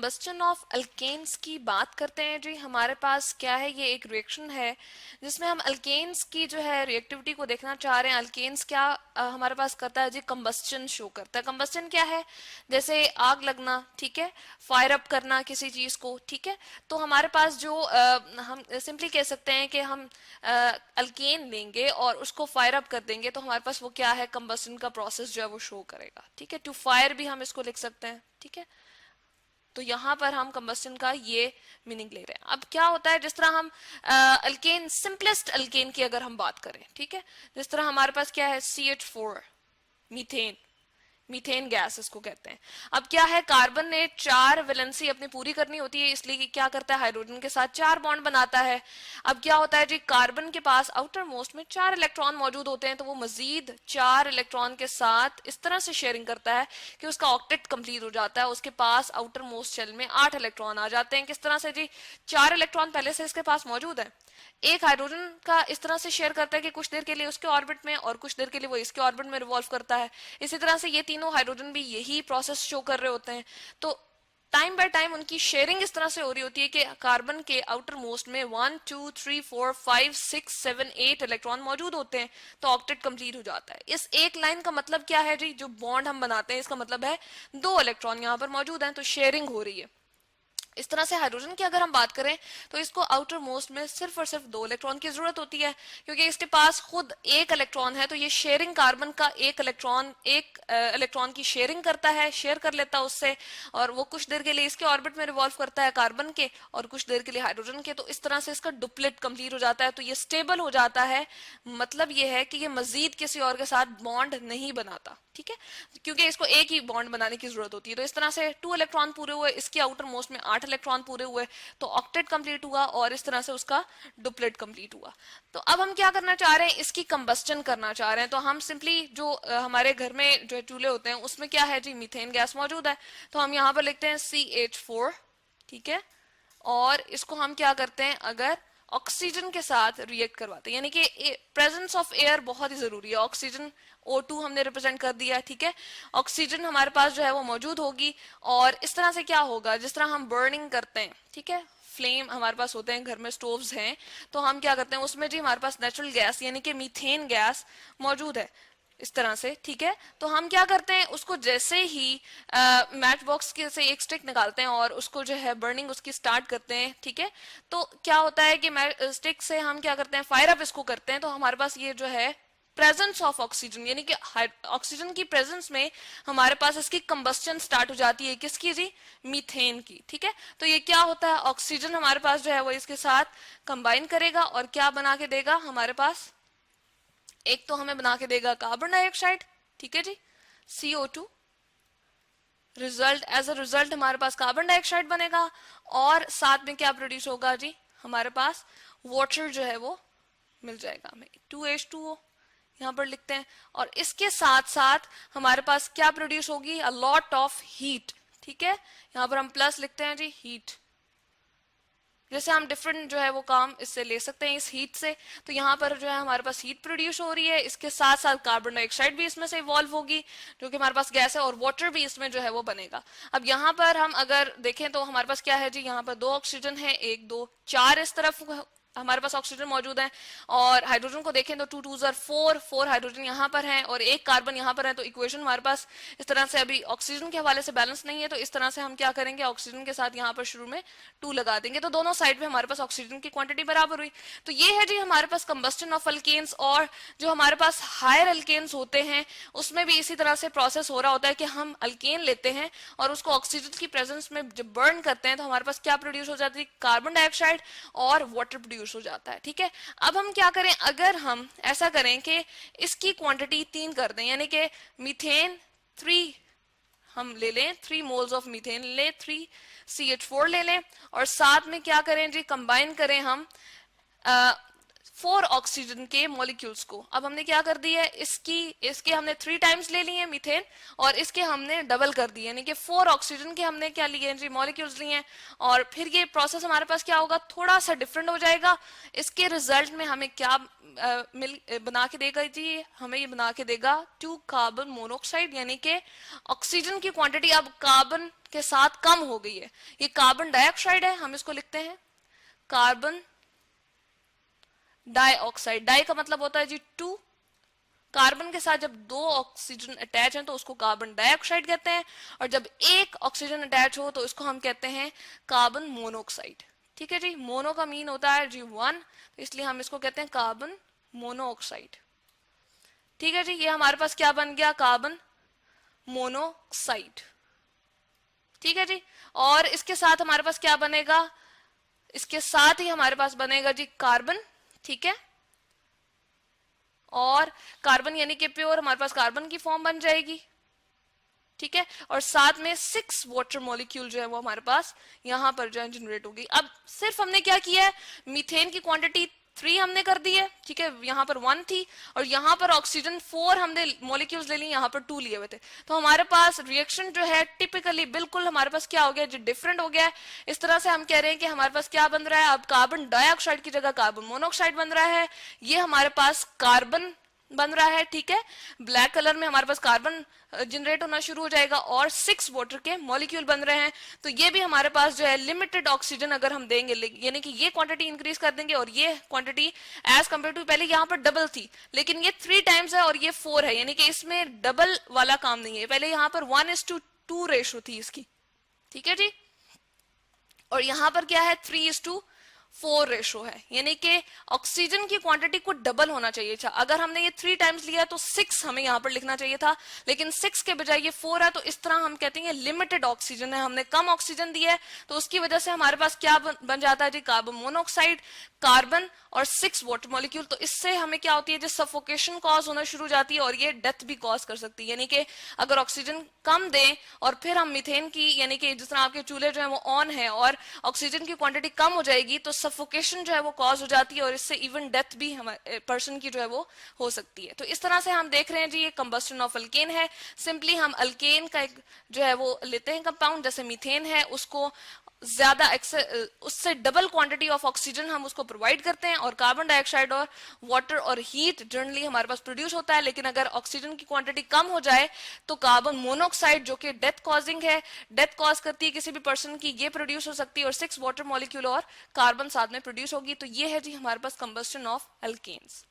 Combustion of alkanes की बात करते हैं जी। हमारे पास क्या है, ये एक रिएक्शन है जिसमें हम अल्केन्स की जो है रिएक्टिविटी को देखना चाह रहे हैं। अल्केन्स क्या हमारे पास करता है जी, कंबस्टन शो करता है। कंबस्टन क्या है, जैसे आग लगना, ठीक है, फायर अप करना किसी चीज को, ठीक है। तो हमारे पास जो हम सिंपली कह सकते हैं कि हम अल्केन लेंगे और उसको फायर अप कर देंगे तो हमारे पास वो क्या है, कंबस्टन का प्रोसेस जो है वो शो करेगा, ठीक है। टू फायर भी हम इसको लिख सकते हैं, ठीक है। तो यहाँ पर हम कंबस्टन का ये मीनिंग ले रहे हैं। अब क्या होता है, जिस तरह हम अल्केन, सिंपलेस्ट अल्केन की अगर हम बात करें, ठीक है, जिस तरह हमारे पास क्या है, CH4, मीथेन, मीथेन गैस इसको कहते हैं। अब क्या है, कार्बन ने 4 वैलेंसी अपनी पूरी करनी होती है, इसलिए कि क्या करता है, हाइड्रोजन के साथ 4 बॉन्ड बनाता है। अब क्या होता है जी, कार्बन के पास आउटर मोस्ट में 4 इलेक्ट्रॉन मौजूद होते हैं, तो वो मजीद 4 इलेक्ट्रॉन के साथ इस तरह से शेयरिंग करता है कि उसका ऑक्टेट कंप्लीट हो जाता है। उसके पास आउटर मोस्ट शेल में 8 इलेक्ट्रॉन आ जाते हैं। किस तरह से जी, 4 इलेक्ट्रॉन पहले से इसके पास मौजूद है। एक हाइड्रोजन का इस तरह से शेयर करता है कि कुछ देर के लिए उसके ऑर्बिट में और कुछ देर के लिए वो इसके ऑर्बिट में रिवॉल्व करता है। इसी तरह से ये तीनों हाइड्रोजन भी यही प्रोसेस शो कर रहे होते हैं। तो टाइम बाय टाइम उनकी शेयरिंग इस तरह से हो रही होती है कि कार्बन के आउटर मोस्ट में 1 2 3 4 5 6 7 8 इलेक्ट्रॉन मौजूद होते हैं, तो ऑक्टेट कंप्लीट हो जाता है। इस एक लाइन का मतलब क्या है जी, जो बॉन्ड हम बनाते हैं इसका मतलब है 2 इलेक्ट्रॉन यहाँ पर मौजूद हैं, तो शेयरिंग हो रही है। इस तरह से हाइड्रोजन की अगर हम बात करें तो इसको आउटर मोस्ट में सिर्फ और सिर्फ 2 इलेक्ट्रॉन की जरूरत होती है, क्योंकि इसके पास खुद 1 इलेक्ट्रॉन है। तो ये शेयरिंग, कार्बन का एक इलेक्ट्रॉन की शेयरिंग करता है, शेयर कर लेता है उससे, और वो कुछ देर के लिए इसके ऑर्बिट में रिवॉल्व करता है कार्बन के, और कुछ देर के लिए हाइड्रोजन के। तो इस तरह से इसका डुप्लेट कंप्लीट हो जाता है, तो ये स्टेबल हो जाता है। मतलब ये है कि ये मजीद किसी और के साथ बॉन्ड नहीं बनाता, ठीक है, क्योंकि इसको एक ही बॉन्ड बनाने की जरूरत होती है। तो इस तरह से 2 इलेक्ट्रॉन पूरे हुए, इसके आउटर मोस्ट में 8 इलेक्ट्रॉन पूरे हुए, तो ऑक्टेट कंप्लीट हुआ, और इस तरह से उसका डुप्लेट कंप्लीट हुआ। तो अब हम क्या करना चाह रहे हैं, इसकी कंबस्टन करना चाह रहे हैं। तो हम सिंपली जो हमारे घर में जो चूल्हे होते हैं उसमें क्या है जी, मीथेन गैस मौजूद है। तो हम यहाँ पर लिखते हैं CH4, ठीक है, और इसको हम क्या करते हैं, अगर ऑक्सीजन के साथ रिएक्ट करवाते हैं, यानी कि प्रेजेंस ऑफ एयर बहुत ही जरूरी है। ऑक्सीजन O2 हमने रिप्रेजेंट कर दिया, ठीक है, ऑक्सीजन हमारे पास जो है वो मौजूद होगी। और इस तरह से क्या होगा, जिस तरह हम बर्निंग करते हैं, ठीक है, फ्लेम हमारे पास होते हैं घर में, स्टोव्स हैं, तो हम क्या करते हैं उसमें जी हमारे पास नेचुरल गैस यानी कि मीथेन गैस मौजूद है इस तरह से, ठीक है। तो हम क्या करते हैं, उसको जैसे ही मैच बॉक्स के से एक स्टिक निकालते हैं और उसको जो है बर्निंग उसकी स्टार्ट करते हैं, ठीक है। तो क्या होता है कि स्टिक से हम क्या करते हैं, फायर अप इसको करते हैं, तो हमारे पास ये जो है प्रेजेंस ऑफ ऑक्सीजन, यानी कि ऑक्सीजन की प्रेजेंस में हमारे पास इसकी कंबस्टन स्टार्ट हो जाती है। किसकी जी, मीथेन की, ठीक है। तो ये क्या होता है, ऑक्सीजन हमारे पास जो है वो इसके साथ कंबाइन करेगा और क्या बना के देगा हमारे पास, एक तो हमें बना के देगा कार्बन डाइऑक्साइड, ठीक है जी, CO2। Result, as a result हमारे पास कार्बन डाइऑक्साइड बनेगा, और साथ में क्या प्रोड्यूस होगा जी, हमारे पास वाटर जो है वो मिल जाएगा हमें, 2H2O यहाँ पर लिखते हैं। और इसके साथ साथ हमारे पास क्या प्रोड्यूस होगी, अ लॉट ऑफ हीट, ठीक है, यहाँ पर हम प्लस लिखते हैं जी, हीट। जैसे हम डिफरेंट जो है वो काम इससे ले सकते हैं, इस हीट से। तो यहाँ पर जो है हमारे पास हीट प्रोड्यूस हो रही है, इसके साथ साथ कार्बन डाइऑक्साइड भी इसमें से इवॉल्व होगी जो कि हमारे पास गैस है, और वाटर भी इसमें जो है वो बनेगा। अब यहाँ पर हम अगर देखें तो हमारे पास क्या है जी, यहाँ पर 2 ऑक्सीजन है, 1 2 4 इस तरफ हमारे पास ऑक्सीजन मौजूद है। और हाइड्रोजन को देखें तो 2 2 4 4 हाइड्रोजन यहाँ पर हैं और 1 कार्बन यहाँ पर है। तो इक्वेशन हमारे पास इस तरह से अभी ऑक्सीजन के हवाले से बैलेंस नहीं है, तो इस तरह से हम क्या करेंगे, ऑक्सीजन के साथ यहाँ पर शुरू में 2 लगा देंगे, तो दोनों साइड में हमारे पास ऑक्सीजन की क्वांटिटी बराबर हुई। तो ये है जी हमारे पास कंबस्टन ऑफ अल्केन्स। और जो हमारे पास हायर अल्केन्स होते हैं उसमें भी इसी तरह से प्रोसेस हो रहा होता है कि हम अल्केन लेते हैं और उसको ऑक्सीजन की प्रेजेंस में जब बर्न करते हैं तो हमारे पास क्या प्रोड्यूस हो जाती है, कार्बन डाइऑक्साइड और वाटर प्रोड्यूस हो जाता है, ठीक है। अब हम क्या करें, अगर हम ऐसा करें कि इसकी क्वांटिटी 3 कर दें, यानी कि मीथेन 3 हम ले लें, 3 मोल्स ऑफ मीथेन ले, 3 CH4 ले लें, और साथ में क्या करें जी, कंबाइन करें हम 4 ऑक्सीजन के मॉलिक्यूल्स को। अब हमने क्या कर दिया है, इसके हमने 3 टाइम्स ले लिए मीथेन, और इसके हमने डबल कर दिए, यानी कि 4 ऑक्सीजन के हमने क्या लिए जी, मॉलिक्यूल्स लिए हैं। और फिर ये प्रोसेस हमारे पास क्या होगा, थोड़ा सा डिफरेंट हो जाएगा। इसके रिजल्ट में हमें क्या बना के देगा जी, हमें ये बना के देगा 2 कार्बन मोनोऑक्साइड, यानी कि ऑक्सीजन की क्वांटिटी अब कार्बन के साथ कम हो गई है। ये कार्बन डाइऑक्साइड है, हम इसको लिखते हैं कार्बन डाइऑक्साइड। डाई का मतलब होता है जी 2, कार्बन के साथ जब 2 ऑक्सीजन अटैच हैं तो उसको कार्बन डाइऑक्साइड कहते हैं, और जब एक ऑक्सीजन अटैच हो तो इसको हम कहते हैं कार्बन मोनोऑक्साइड। ठीक है जी, मोनो का मीन होता है जी 1, तो इसलिए हम इसको कहते हैं कार्बन मोनोऑक्साइड। ठीक है जी, ये हमारे पास क्या बन गया, कार्बन मोनोऑक्साइड। ठीक है जी, और इसके साथ हमारे पास क्या बनेगा, इसके साथ ही हमारे पास बनेगा जी कार्बन। ठीक है, और कार्बन यानी कि प्योर हमारे पास कार्बन की फॉर्म बन जाएगी। ठीक है, और साथ में 6 वाटर मॉलिक्यूल जो है वो हमारे पास यहां पर जो है जनरेट होगी। अब सिर्फ हमने क्या किया है, मीथेन की क्वांटिटी 3 हमने कर दी है। ठीक है, यहाँ पर 1 थी और यहाँ पर ऑक्सीजन 4 हमने मॉलिक्यूल्स ले ली, यहाँ पर 2 लिए हुए थे। तो हमारे पास रिएक्शन जो है टिपिकली बिल्कुल हमारे पास क्या हो गया, जो डिफरेंट हो गया है। इस तरह से हम कह रहे हैं कि हमारे पास क्या बन रहा है, अब कार्बन डाइऑक्साइड की जगह कार्बन मोनोऑक्साइड बन रहा है। ये हमारे पास कार्बन बन रहा है। ठीक है, ब्लैक कलर में हमारे पास कार्बन जनरेट होना शुरू हो जाएगा और 6 वाटर के मॉलिक्यूल बन रहे हैं। तो ये भी हमारे पास जो है लिमिटेड ऑक्सीजन अगर हम देंगे, यानी कि ये क्वांटिटी इंक्रीज कर देंगे और ये क्वांटिटी एज कंपेयर टू पहले यहाँ पर डबल थी, लेकिन ये 3 टाइम्स है और ये 4 है, यानी कि इसमें डबल वाला काम नहीं है। पहले यहाँ पर 1:2 रेशो थी इसकी। ठीक है जी, और यहाँ पर क्या है, 3:4 रेशो है, यानी कि ऑक्सीजन की क्वांटिटी को डबल होना चाहिए था। अगर हमने ये 3 टाइम्स लिया तो 6 हमें यहाँ पर लिखना चाहिए था, लेकिन 6 के बजाय ये 4 है। तो इस तरह हम कहते हैं लिमिटेड ऑक्सीजन है, हमने कम ऑक्सीजन दिया है, तो उसकी वजह से हमारे पास क्या बन जाता है जी, कार्बन मोनोऑक्साइड, कार्बन और 6 वाटर मॉलिक्यूल। तो इससे हमें क्या होती है, जो सफोकेशन कॉज होना शुरू हो जाती है और ये डेथ भी कॉज कर सकती है। यानी कि अगर ऑक्सीजन कम दें और फिर हम मीथेन की, यानी कि जिस तरह आपके चूल्हे जो है वो ऑन है और ऑक्सीजन की क्वांटिटी कम हो जाएगी, तो सफोकेशन जो है वो कॉज हो जाती है और इससे इवन डेथ भी हमारे पर्सन की जो है वो हो सकती है। तो इस तरह से हम देख रहे हैं जी, ये कंबस्टन ऑफ अल्केन है। सिंपली हम अल्केन का एक जो है वो लेते हैं कंपाउंड, जैसे मीथेन है, उसको ज्यादा उससे डबल क्वांटिटी ऑफ ऑक्सीजन हम उसको प्रोवाइड करते हैं, और कार्बन डाइऑक्साइड और वाटर और हीट जनरली हमारे पास प्रोड्यूस होता है। लेकिन अगर ऑक्सीजन की क्वांटिटी कम हो जाए तो कार्बन मोनोऑक्साइड, जो कि डेथ कॉजिंग है, डेथ कॉज करती है किसी भी पर्सन की, ये प्रोड्यूस हो सकती है, और 6 वाटर मॉलिक्यूल और कार्बन साथ में प्रोड्यूस होगी। तो ये है जी हमारे पास कंबस्टन ऑफ अल्केन्स।